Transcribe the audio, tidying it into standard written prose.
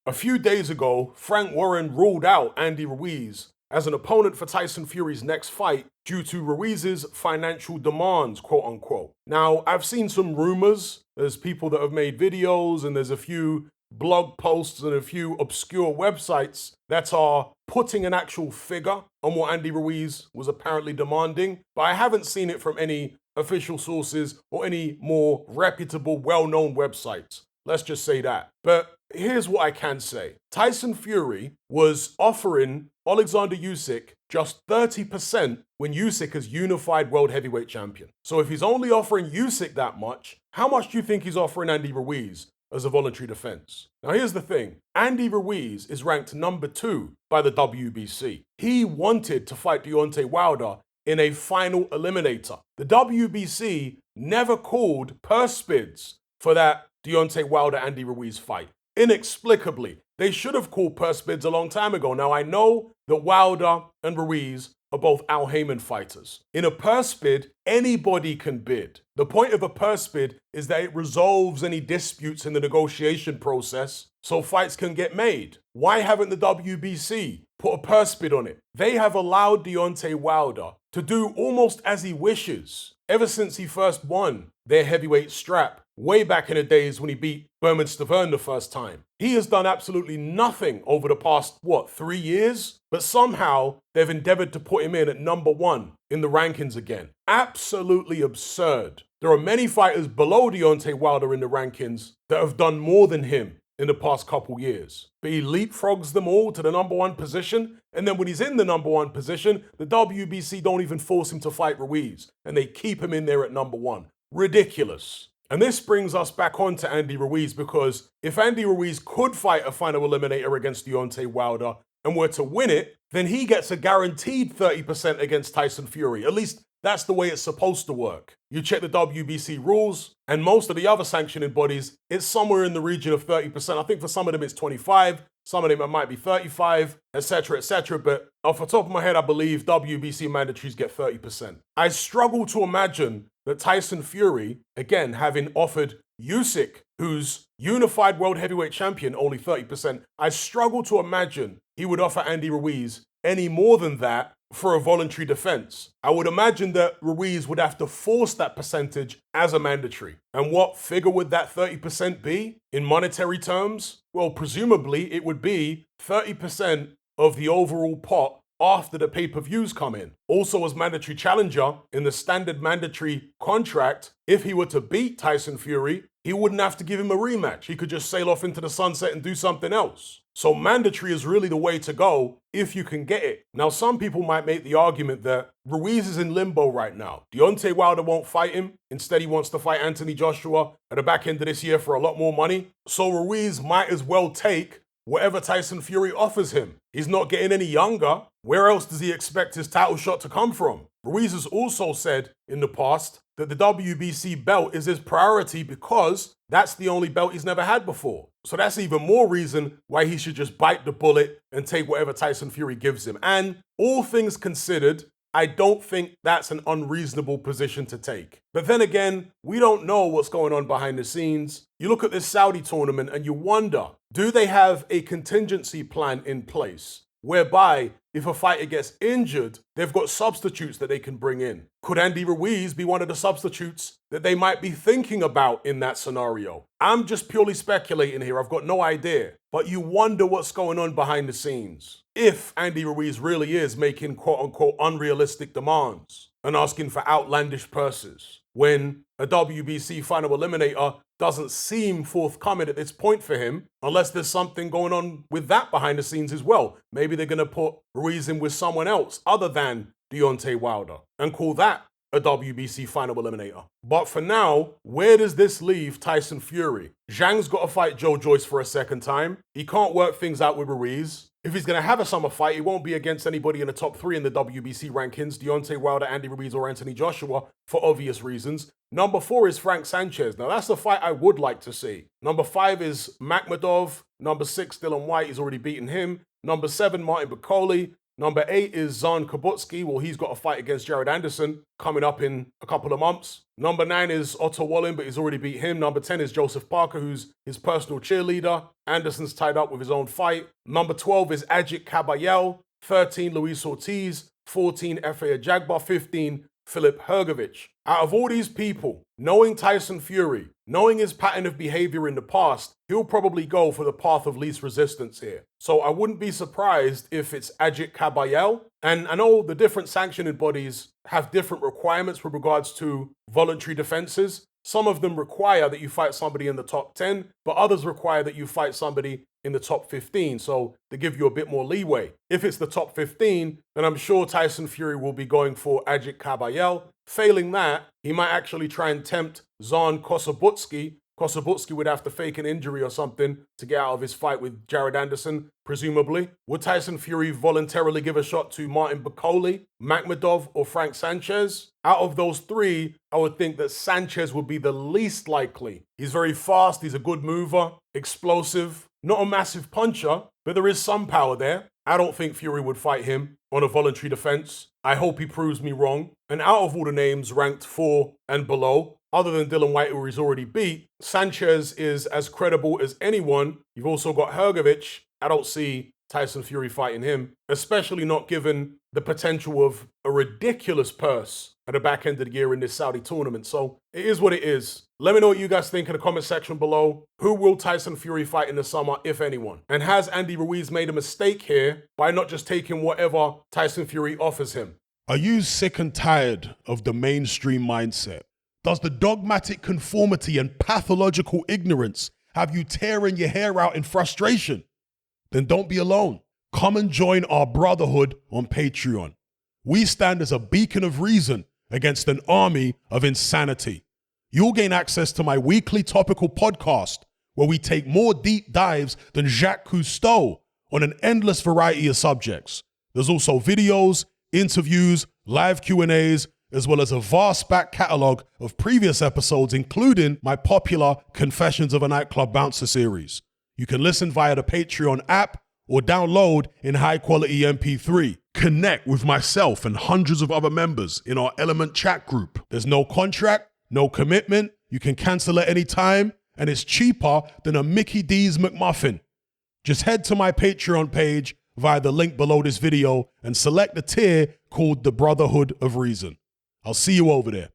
A few days ago, Frank Warren ruled out Andy Ruiz as an opponent for Tyson Fury's next fight due to Ruiz's financial demands, quote unquote. Now, I've seen some rumors. There's people that have made videos, and there's a few blog posts and a few obscure websites that are putting an actual figure on what Andy Ruiz was apparently demanding, but I haven't seen it from any official sources or any more reputable, well-known websites. Let's just say that. But here's what I can say. Tyson Fury was offering Alexander Usyk just 30% when Usyk is unified world heavyweight champion. So if he's only offering Usyk that much, how much do you think he's offering Andy Ruiz as a voluntary defense? Now here's the thing. Andy Ruiz is ranked number 2 by the WBC. He wanted to fight Deontay Wilder in a final eliminator. The WBC never called purse bids for that Deontay Wilder-Andy Ruiz fight. Inexplicably, they should have called purse bids a long time ago. Now, I know that Wilder and Ruiz are both Al Heyman fighters. In a purse bid, anybody can bid. The point of a purse bid is that it resolves any disputes in the negotiation process so fights can get made. Why haven't the WBC put a purse bid on it? They have allowed Deontay Wilder to do almost as he wishes ever since he first won their heavyweight strap way back in the days when he beat Berman Stavern the first time. He has done absolutely nothing over the past, 3 years? But somehow they've endeavored to put him in at number 1 in the rankings again. Absolutely absurd. There are many fighters below Deontay Wilder in the rankings that have done more than him in the past couple years. But he leapfrogs them all to the number 1 position, and then when he's in the number 1 position, the WBC don't even force him to fight Ruiz, and they keep him in there at number 1. Ridiculous. And this brings us back on to Andy Ruiz, because if Andy Ruiz could fight a final eliminator against Deontay Wilder and were to win it, then he gets a guaranteed 30% against Tyson Fury. At least that's the way it's supposed to work. You check the WBC rules, and most of the other sanctioning bodies, it's somewhere in the region of 30%. I think for some of them it's 25, some of them it might be 35, etc. But off the top of my head, I believe WBC mandatories get 30%. I struggle to imagine that Tyson Fury, again, having offered Usyk, who's unified world heavyweight champion, only 30%, I struggle to imagine he would offer Andy Ruiz any more than that for a voluntary defense. I would imagine that Ruiz would have to force that percentage as a mandatory. And what figure would that 30% be in monetary terms? Well, presumably it would be 30% of the overall pot after the pay-per-views come in. Also, as mandatory challenger in the standard mandatory contract, if he were to beat Tyson Fury, he wouldn't have to give him a rematch. He could just sail off into the sunset and do something else. So mandatory is really the way to go if you can get it. Now, some people might make the argument that Ruiz is in limbo right now. Deontay Wilder won't fight him. Instead, he wants to fight Anthony Joshua at the back end of this year for a lot more money. So Ruiz might as well take whatever Tyson Fury offers him. He's not getting any younger. Where else does he expect his title shot to come from? Ruiz has also said in the past that the WBC belt is his priority because that's the only belt he's never had before. So that's even more reason why he should just bite the bullet and take whatever Tyson Fury gives him. And all things considered, I don't think that's an unreasonable position to take. But then again, we don't know what's going on behind the scenes. You look at this Saudi tournament and you wonder, do they have a contingency plan in place whereby if a fighter gets injured, they've got substitutes that they can bring in? Could Andy Ruiz be one of the substitutes that they might be thinking about in that scenario? I'm just purely speculating here. I've got no idea. But you wonder what's going on behind the scenes. If Andy Ruiz really is making quote-unquote unrealistic demands and asking for outlandish purses, when a WBC final eliminator doesn't seem forthcoming at this point for him, unless there's something going on with that behind the scenes as well. Maybe they're going to put Ruiz in with someone else other than Deontay Wilder and call that a WBC final eliminator. But for now, where does this leave Tyson Fury? Zhang's got to fight Joe Joyce for a second time. He can't work things out with Ruiz. If he's going to have a summer fight, it won't be against anybody in the top 3 in the WBC rankings, Deontay Wilder, Andy Ruiz, or Anthony Joshua, for obvious reasons. Number 4 is Frank Sanchez. Now, that's the fight I would like to see. Number 5 is Makhmudov. Number 6, Dylan White. He's already beaten him. Number 7, Martin Bakole. Number 8 is Zan Kabutsky. Well, he's got a fight against Jared Anderson coming up in a couple of months. Number 9 is Otto Wallin, but he's already beat him. Number 10 is Joseph Parker, who's his personal cheerleader. Anderson's tied up with his own fight. Number 12 is Ajit Kabayel. 13, Luis Ortiz. 14, Efe Ajagba. 15, Filip Hrgovic. Out of all these people, knowing Tyson Fury, knowing his pattern of behavior in the past, he'll probably go for the path of least resistance here. So I wouldn't be surprised if it's Ajit Kabayel. And I know the different sanctioning bodies have different requirements with regards to voluntary defenses. Some of them require that you fight somebody in the top 10, but others require that you fight somebody in the top 15, so they give you a bit more leeway. If it's the top 15, then I'm sure Tyson Fury will be going for Ajit Kabayel. Failing that, he might actually try and tempt Zan Kosabutsky. Kosabutsky would have to fake an injury or something to get out of his fight with Jared Anderson, presumably. Would Tyson Fury voluntarily give a shot to Martin Bakole, Makhmudov, or Frank Sanchez? Out of those three, I would think that Sanchez would be the least likely. He's very fast, he's a good mover, explosive, not a massive puncher, but there is some power there. I don't think Fury would fight him on a voluntary defense. I hope he proves me wrong. And out of all the names ranked 4 and below, other than Dylan White, who he's already beat, Sanchez is as credible as anyone. You've also got Hrgovic. I don't see Tyson Fury fighting him, especially not given the potential of a ridiculous purse at the back end of the year in this Saudi tournament. So it is what it is. Let me know what you guys think in the comment section below. Who will Tyson Fury fight in the summer, if anyone? And has Andy Ruiz made a mistake here by not just taking whatever Tyson Fury offers him? Are you sick and tired of the mainstream mindset? Does the dogmatic conformity and pathological ignorance have you tearing your hair out in frustration? Then don't be alone. Come and join our brotherhood on Patreon. We stand as a beacon of reason against an army of insanity. You'll gain access to my weekly topical podcast where we take more deep dives than Jacques Cousteau on an endless variety of subjects. There's also videos, interviews, live Q&As, as well as a vast back catalogue of previous episodes, including my popular Confessions of a Nightclub Bouncer series. You can listen via the Patreon app or download in high-quality MP3. Connect with myself and hundreds of other members in our Element chat group. There's no contract, no commitment, you can cancel at any time, and it's cheaper than a Mickey D's McMuffin. Just head to my Patreon page via the link below this video and select the tier called the Brotherhood of Reason. I'll see you over there.